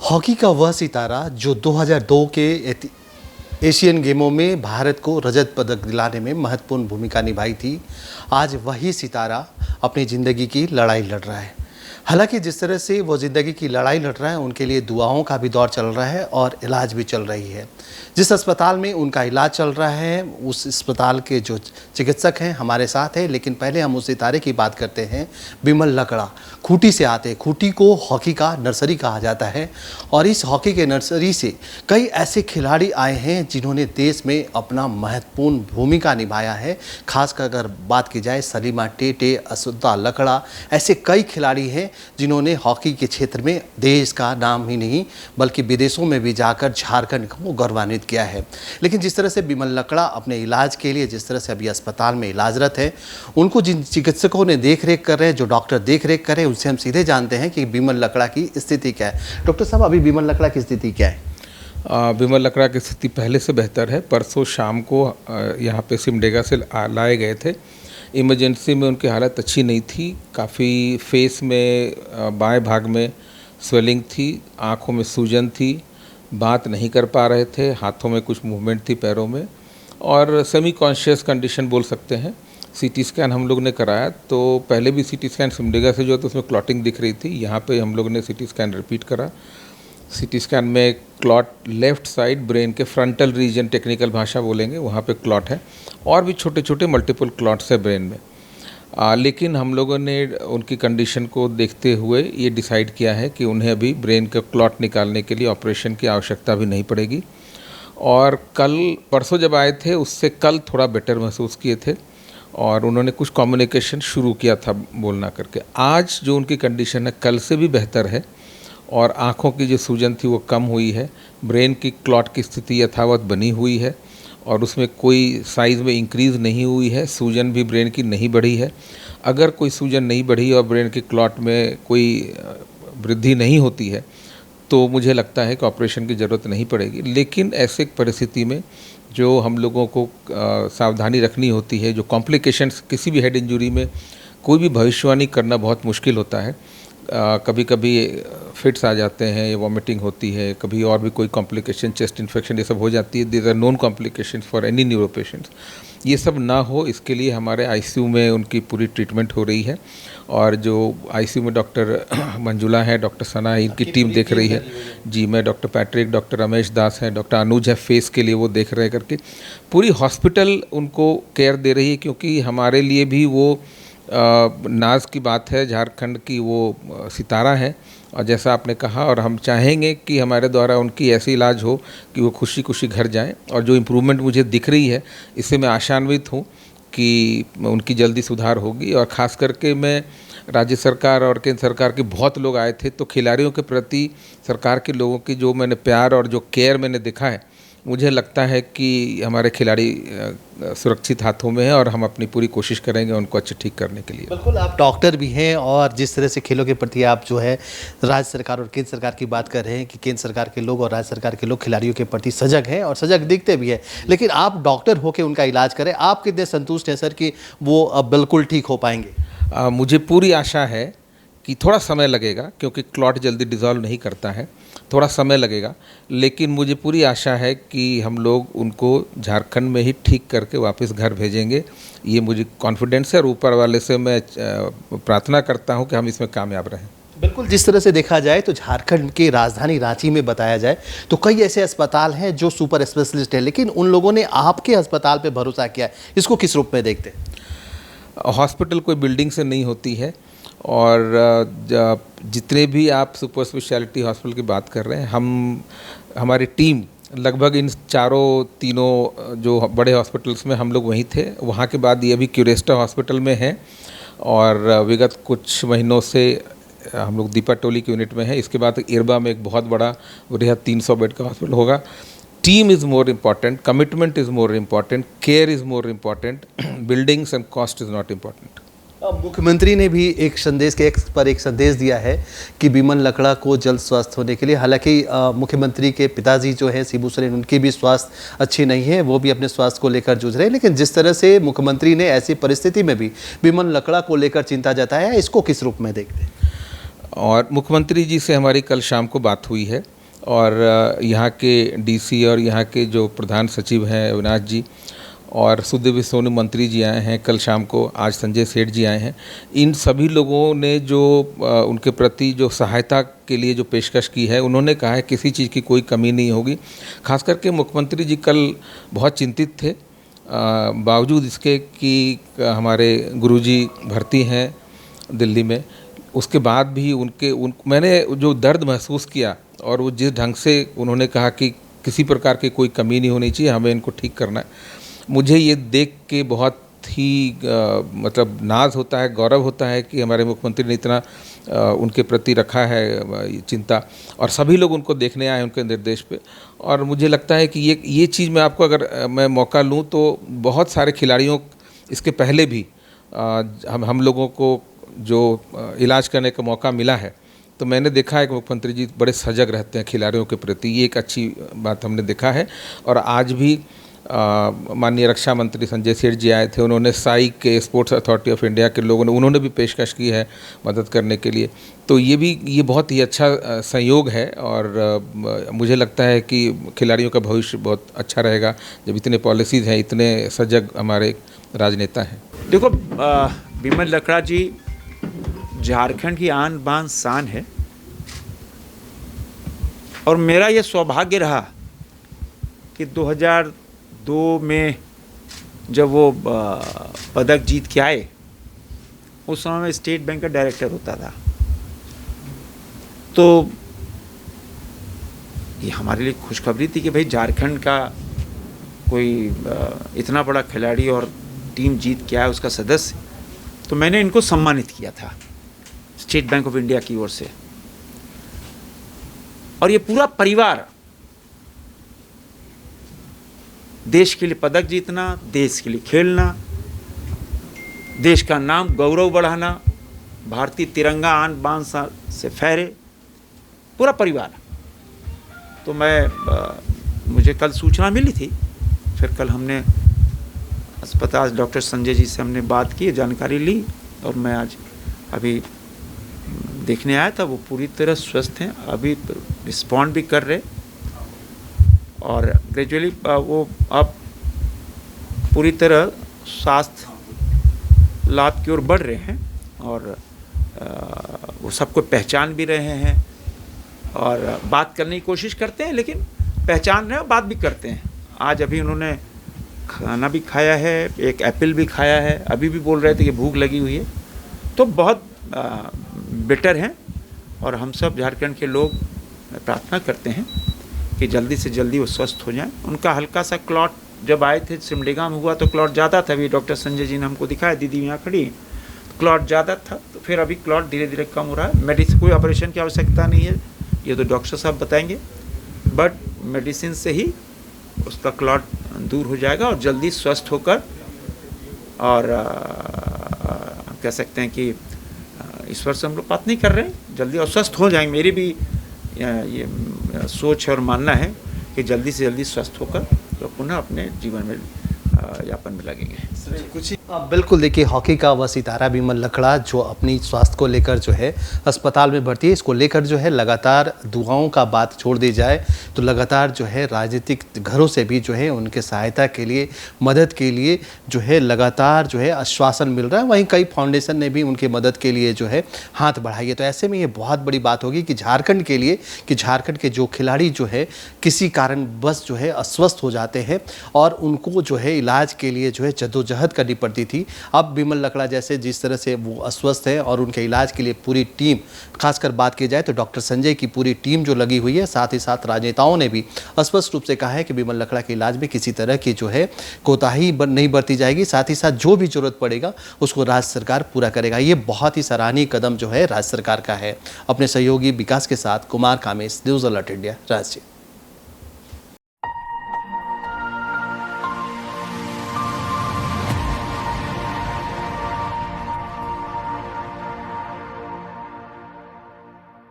Hockey का वह सितारा जो 2002 के एशियन गेमों में भारत को रजत पदक दिलाने में महत्वपूर्ण भूमिका निभाई थी, आज वही सितारा अपनी ज़िंदगी की लड़ाई लड़ रहा है। हालांकि जिस तरह से वो ज़िंदगी की लड़ाई लड़ रहा है, उनके लिए दुआओं का भी दौर चल रहा है और इलाज भी चल रही है। जिस अस्पताल में उनका इलाज चल रहा है, उस अस्पताल के जो चिकित्सक हैं हमारे साथ हैं। लेकिन पहले हम उस सितारे की बात करते हैं। बिमल लकड़ा खूंटी से आते हैं। खूंटी को हॉकी का नर्सरी कहा जाता है और इस हॉकी के नर्सरी से कई ऐसे खिलाड़ी आए हैं जिन्होंने देश में अपना महत्वपूर्ण भूमिका निभाया है। खासकर अगर बात की जाए सलीमा टेटे, असुद्दा लकड़ा, ऐसे कई खिलाड़ी हैं जिन्होंने हॉकी के क्षेत्र में देश का नाम ही नहीं बल्कि विदेशों में भी जाकर झारखंड को गौरवान्वित किया है। लेकिन जिस तरह से बिमल लकड़ा अपने इलाज के लिए जिस तरह से अभी अस्पताल में इलाजरत है, उनको जिन चिकित्सकों ने देख रेख कर रहे हैं, जो डॉक्टर देख रेख कर रहे हैं, उनसे हम सीधे जानते हैं कि बिमल लकड़ा की स्थिति क्या है। डॉक्टर साहब, अभी बिमल लकड़ा की स्थिति क्या है? बिमल लकड़ा की स्थिति पहले से बेहतर है। परसों शाम को यहाँ पे सिमडेगा से लाए गए थे। इमरजेंसी में उनकी हालत अच्छी नहीं थी। काफ़ी फेस में बाएं भाग में स्वेलिंग थी, आँखों में सूजन थी, बात नहीं कर पा रहे थे, हाथों में कुछ मूवमेंट थी, पैरों में, और सेमी कॉन्शियस कंडीशन बोल सकते हैं। सीटी स्कैन हम लोग ने कराया तो पहले भी सीटी स्कैन सिमडेगा से जो तो उसमें क्लॉटिंग दिख रही थी। यहाँ पे हम लोग ने सीटी स्कैन रिपीट करा। सीटी स्कैन में क्लॉट लेफ़्ट साइड ब्रेन के फ्रंटल रीजन, टेक्निकल भाषा बोलेंगे, वहाँ पे क्लॉट है और भी छोटे छोटे मल्टीपल क्लॉट्स है ब्रेन में। लेकिन हम लोगों ने उनकी कंडीशन को देखते हुए ये डिसाइड किया है कि उन्हें अभी ब्रेन का क्लॉट निकालने के लिए ऑपरेशन की आवश्यकता भी नहीं पड़ेगी। और परसों जब आए थे उससे कल थोड़ा बेटर महसूस किए थे और उन्होंने कुछ कम्युनिकेशन शुरू किया था बोलना करके। आज जो उनकी कंडीशन है कल से भी बेहतर है और आँखों की जो सूजन थी वो कम हुई है। ब्रेन की क्लॉट की स्थिति यथावत बनी हुई है और उसमें कोई साइज़ में इंक्रीज़ नहीं हुई है। सूजन भी ब्रेन की नहीं बढ़ी है। अगर कोई सूजन नहीं बढ़ी और ब्रेन की क्लॉट में कोई वृद्धि नहीं होती है तो मुझे लगता है कि ऑपरेशन की ज़रूरत नहीं पड़ेगी। लेकिन ऐसे परिस्थिति में जो हम लोगों को सावधानी रखनी होती है, जो कॉम्प्लिकेशंस किसी भी हेड इंजरी में कोई भी भविष्यवाणी करना बहुत मुश्किल होता है। कभी कभी फिट्स आ जाते हैं, वॉमिटिंग होती है, कभी और भी कोई कॉम्प्लिकेशन, चेस्ट इन्फेक्शन, ये सब हो जाती है। These are known complications for any neuro patients. ये सब ना हो इसके लिए हमारे आईसीयू में उनकी पूरी ट्रीटमेंट हो रही है और जो आईसीयू में डॉक्टर मंजुला है, डॉक्टर सना, इनकी टीम देख रही है। जी, मैं डॉक्टर पैट्रिक, डॉक्टर रमेश दास हैं, डॉक्टर अनुज है फेस के लिए, वो देख रहे करके पूरी हॉस्पिटल उनको केयर दे रही है। क्योंकि हमारे लिए भी वो नाज की बात है, झारखंड की वो सितारा है और जैसा आपने कहा, और हम चाहेंगे कि हमारे द्वारा उनकी ऐसी इलाज हो कि वो खुशी खुशी घर जाएं। और जो इम्प्रूवमेंट मुझे दिख रही है इससे मैं आशान्वित हूँ कि उनकी जल्दी सुधार होगी। और ख़ास करके मैं राज्य सरकार और केंद्र सरकार के बहुत लोग आए थे, तो खिलाड़ियों के प्रति सरकार के लोगों की जो मैंने प्यार और जो केयर मैंने देखा है, मुझे लगता है कि हमारे खिलाड़ी सुरक्षित हाथों में है और हम अपनी पूरी कोशिश करेंगे उनको अच्छे ठीक करने के लिए। बिल्कुल, आप डॉक्टर भी हैं और जिस तरह से खेलों के प्रति आप जो है राज्य सरकार और केंद्र सरकार की बात कर रहे हैं कि केंद्र सरकार के लोग और राज्य सरकार के लोग खिलाड़ियों के प्रति सजग हैं और सजग दिखते भी हैं। लेकिन आप डॉक्टर होकर उनका इलाज करें, आप कितने संतुष्ट हैं सर कि वो अब बिल्कुल ठीक हो पाएंगे? मुझे पूरी आशा है कि थोड़ा समय लगेगा क्योंकि क्लॉट जल्दी डिज़ोल्व नहीं करता है, थोड़ा समय लगेगा। लेकिन मुझे पूरी आशा है कि हम लोग उनको झारखंड में ही ठीक करके वापस घर भेजेंगे। ये मुझे कॉन्फिडेंस है और ऊपर वाले से मैं प्रार्थना करता हूँ कि हम इसमें कामयाब रहें। बिल्कुल, जिस तरह से देखा जाए तो झारखंड की राजधानी रांची में बताया जाए तो कई ऐसे अस्पताल हैं जो सुपर स्पेशलिस्ट है, लेकिन उन लोगों ने आपके अस्पताल पे भरोसा किया है। इसको किस रूप में देखते हैं? हॉस्पिटल कोई बिल्डिंग से नहीं होती है और जितने भी आप सुपर स्पेशलिटी हॉस्पिटल की बात कर रहे हैं, हमारी टीम लगभग इन तीनों जो बड़े हॉस्पिटल्स में हम लोग वहीं थे। वहाँ के बाद ये अभी क्यूरेस्टा हॉस्पिटल में हैं और विगत कुछ महीनों से हम लोग दीपा टोली की यूनिट में हैं। इसके बाद इरबा में एक बहुत बड़ा वृहद 300 बेड का हॉस्पिटल होगा। Team is more important, commitment is more important, care is more important, buildings and cost is not important. मुख्यमंत्री ने भी एक संदेश के एक्स पर एक संदेश दिया है कि बिमल लकड़ा को जल्द स्वस्थ होने के लिए। हालांकि मुख्यमंत्री के पिताजी जो हैं शिबू सोरेन, उनकी भी स्वास्थ्य अच्छी नहीं है, वो भी अपने स्वास्थ्य को लेकर जूझ रहे हैं। लेकिन जिस तरह से मुख्यमंत्री ने ऐसी परिस्थिति में भी बिमल लकड़ा को लेकर चिंता जताया है, इसको किस रूप में देखते हैं? और मुख्यमंत्री जी से हमारी कल शाम को बात हुई है और यहाँ के डीसी और यहाँ के जो प्रधान सचिव हैं अविनाश जी और सुदेव सोनी मंत्री जी आए हैं कल शाम को, आज संजय सेठ जी आए हैं। इन सभी लोगों ने जो उनके प्रति जो सहायता के लिए जो पेशकश की है, उन्होंने कहा है किसी चीज़ की कोई कमी नहीं होगी। खास करके मुख्यमंत्री जी कल बहुत चिंतित थे, बावजूद इसके कि हमारे गुरुजी भर्ती हैं दिल्ली में, उसके बाद भी मैंने जो दर्द महसूस किया और वो जिस ढंग से उन्होंने कहा कि किसी प्रकार की कोई कमी नहीं होनी चाहिए, हमें इनको ठीक करना है, मुझे ये देख के बहुत ही मतलब नाज होता है, गौरव होता है कि हमारे मुख्यमंत्री ने इतना उनके प्रति रखा है चिंता, और सभी लोग उनको देखने आए उनके निर्देश पे। और मुझे लगता है कि ये चीज़ मैं आपको अगर मैं मौका लूँ तो बहुत सारे खिलाड़ियों इसके पहले भी हम लोगों को जो इलाज करने का मौका मिला है, तो मैंने देखा है कि मुख्यमंत्री जी बड़े सजग रहते हैं खिलाड़ियों के प्रति। ये एक अच्छी बात हमने देखा है। और आज भी माननीय रक्षा मंत्री संजय सेठ जी आए थे, उन्होंने साई के स्पोर्ट्स अथॉरिटी ऑफ इंडिया के लोगों ने उन्होंने भी पेशकश की है मदद करने के लिए। तो ये बहुत ही अच्छा संयोग है और मुझे लगता है कि खिलाड़ियों का भविष्य बहुत अच्छा रहेगा जब इतने पॉलिसीज़ हैं, इतने सजग हमारे राजनेता हैं। देखो, बिमल लकड़ा जी झारखंड की आन बान शान है, और मेरा ये सौभाग्य रहा कि 2002 में जब वो पदक जीत के आए, उस समय मैं स्टेट बैंक का डायरेक्टर होता था। तो ये हमारे लिए खुशखबरी थी कि भाई झारखंड का कोई इतना बड़ा खिलाड़ी और टीम जीत के आया, उसका सदस्य। तो मैंने इनको सम्मानित किया था स्टेट बैंक ऑफ इंडिया की ओर से। और ये पूरा परिवार देश के लिए पदक जीतना, देश के लिए खेलना, देश का नाम गौरव बढ़ाना, भारतीय तिरंगा आन बान से फहरे, पूरा परिवार। तो मुझे कल सूचना मिली थी, फिर कल हमने अस्पताल डॉक्टर संजय जी से हमने बात की, जानकारी ली, और मैं आज अभी देखने आया था। वो पूरी तरह स्वस्थ हैं, अभी रिस्पॉन्ड भी कर रहे, और ग्रेजुअली वो अब पूरी तरह स्वास्थ्य लाभ की ओर बढ़ रहे हैं, और वो सबको पहचान भी रहे हैं और बात करने की कोशिश करते हैं, लेकिन पहचान रहे हैं, बात भी करते हैं। आज अभी उन्होंने खाना भी खाया है, एक एप्पल भी खाया है, अभी भी बोल रहे थे कि भूख लगी हुई है। तो बहुत बेटर हैं, और हम सब झारखंड के लोग प्रार्थना करते हैं कि जल्दी से जल्दी वो स्वस्थ हो जाएं। उनका हल्का सा क्लॉट जब आए थे सिमडेगा में हुआ तो क्लॉट ज़्यादा था, अभी डॉक्टर संजय जी ने हमको दिखाया, दीदी यहाँ खड़ी, क्लॉट ज़्यादा था, तो फिर अभी क्लॉट धीरे धीरे कम हो रहा है। मेडिसिन, कोई ऑपरेशन की आवश्यकता नहीं है, ये तो डॉक्टर साहब बताएंगे, बट मेडिसिन से ही उसका क्लॉट दूर हो जाएगा और जल्दी स्वस्थ होकर, और कह सकते हैं कि ईश्वर से हम लोग बात नहीं कर रहे हैं, जल्दी और स्वस्थ हो जाएंगे। मेरी भी ये सोच और मानना है कि जल्दी से जल्दी स्वस्थ होकर तो पुनः अपने जीवन में यापन में लगेंगे। कुछ बिल्कुल, देखिए हॉकी का वह सितारा बिमल लकड़ा जो अपनी स्वास्थ्य को लेकर जो है अस्पताल में भर्ती है, इसको लेकर जो है लगातार दुआओं का बात छोड़ दी जाए तो लगातार जो है राजनीतिक घरों से भी जो है उनके सहायता के लिए, मदद के लिए जो है लगातार जो है आश्वासन मिल रहा है। वहीं कई फाउंडेशन ने भी उनकी मदद के लिए जो है हाथ बढ़ाई है। तो ऐसे में ये बहुत बड़ी बात होगी कि झारखंड के लिए, कि झारखंड के जो खिलाड़ी जो है किसी कारण बस जो है अस्वस्थ हो जाते हैं और उनको जो है इलाज के लिए जो है जद्दोजहद करनी पड़ती थी। अब बिमल लकड़ा जैसे जिस तरह से वो अस्वस्थ है और उनके इलाज के लिए पूरी टीम, खासकर बात की जाए तो डॉक्टर संजय की पूरी टीम जो लगी हुई है, साथ ही साथ राजनेताओं ने भी स्पष्ट रूप से कहा है कि बिमल लकड़ा के इलाज में किसी तरह की जो है कोताही नहीं बरती जाएगी। साथ ही साथ जो भी जरूरत पड़ेगा उसको राज्य सरकार पूरा करेगा। ये बहुत ही सराहनीय कदम जो है राज्य सरकार का है। अपने सहयोगी विकास के साथ Kumar Kamesh, news alert India, Ranchi.